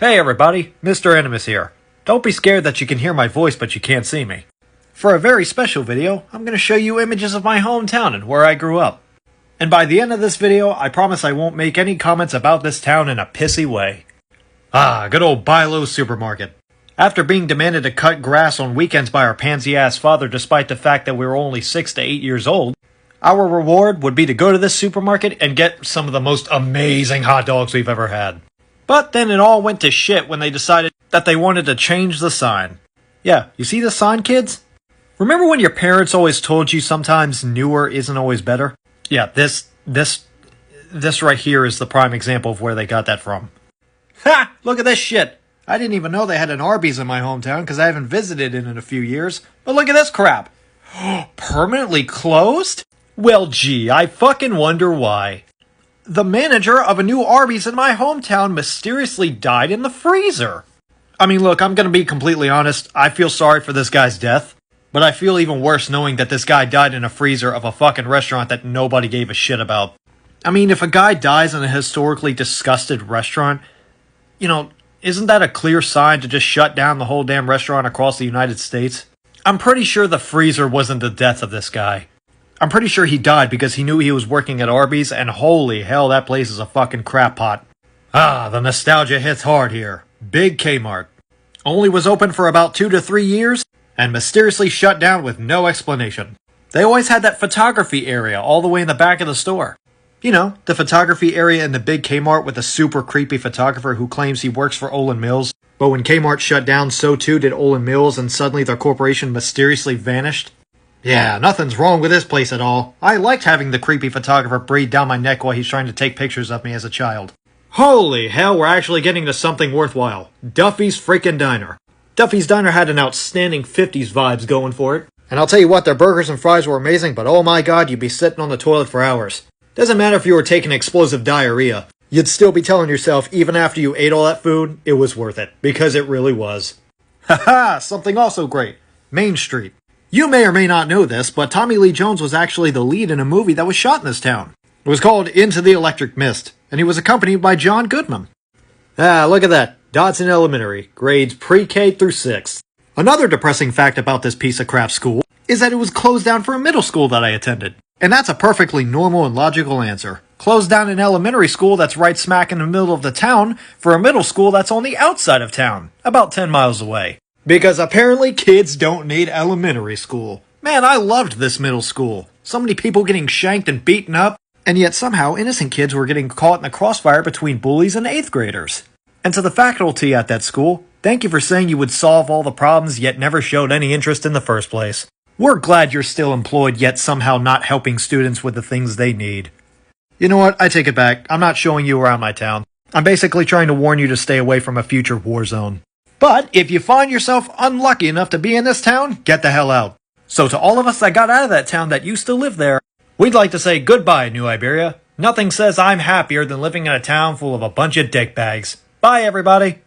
Hey everybody, Mr. Animus here. Don't be scared that you can hear my voice but you can't see me. For a very special video, I'm going to show you images of my hometown and where I grew up. And by the end of this video, I promise I won't make any comments about this town in a pissy way. Good old Bi-Lo supermarket. After being demanded to cut grass on weekends by our pansy-ass father despite the fact that we were only 6 to 8 years old, our reward would be to go to this supermarket and get some of the most amazing hot dogs we've ever had. But then it all went to shit when they decided that they wanted to change the sign. Yeah, you see the sign, kids? Remember when your parents always told you sometimes newer isn't always better? Yeah, this right here is the prime example of where they got that from. Ha! Look at this shit! I didn't even know they had an Arby's in my hometown because I haven't visited it in a few years. But look at this crap! Permanently closed? Well, gee, I fucking wonder why. The manager of a new Arby's in my hometown mysteriously died in the freezer. I mean, look, I'm gonna be completely honest. I feel sorry for this guy's death. But I feel even worse knowing that this guy died in a freezer of a fucking restaurant that nobody gave a shit about. I mean, if a guy dies in a historically disgusted restaurant, isn't that a clear sign to just shut down the whole damn restaurant across the United States? I'm pretty sure the freezer wasn't the death of this guy. I'm pretty sure he died because he knew he was working at Arby's, and holy hell, that place is a fucking crap pot. The nostalgia hits hard here. Big Kmart. Only was open for about 2 to 3 years, and mysteriously shut down with no explanation. They always had that photography area all the way in the back of the store. You know, the photography area in the big Kmart with a super creepy photographer who claims he works for Olan Mills. But when Kmart shut down, so too did Olan Mills, and suddenly their corporation mysteriously vanished. Yeah, nothing's wrong with this place at all. I liked having the creepy photographer breathe down my neck while he's trying to take pictures of me as a child. Holy hell, we're actually getting to something worthwhile. Duffy's freaking Diner. Duffy's Diner had an outstanding 50s vibes going for it. And I'll tell you what, their burgers and fries were amazing, but oh my god, you'd be sitting on the toilet for hours. Doesn't matter if you were taking explosive diarrhea. You'd still be telling yourself, even after you ate all that food, it was worth it. Because it really was. Haha, something also great. Main Street. You may or may not know this, but Tommy Lee Jones was actually the lead in a movie that was shot in this town. It was called Into the Electric Mist, and he was accompanied by John Goodman. Look at that. Dodson Elementary, grades pre-K through 6th. Another depressing fact about this piece of crap school is that it was closed down for a middle school that I attended. And that's a perfectly normal and logical answer. Closed down an elementary school that's right smack in the middle of the town for a middle school that's on the outside of town, about 10 miles away. Because apparently kids don't need elementary school. Man, I loved this middle school. So many people getting shanked and beaten up, and yet somehow innocent kids were getting caught in the crossfire between bullies and 8th graders. And to the faculty at that school, thank you for saying you would solve all the problems yet never showed any interest in the first place. We're glad you're still employed yet somehow not helping students with the things they need. You know what? I take it back. I'm not showing you around my town. I'm basically trying to warn you to stay away from a future war zone. But if you find yourself unlucky enough to be in this town, get the hell out. So to all of us that got out of that town that used to live there, we'd like to say goodbye, New Iberia. Nothing says I'm happier than living in a town full of a bunch of dickbags. Bye, everybody.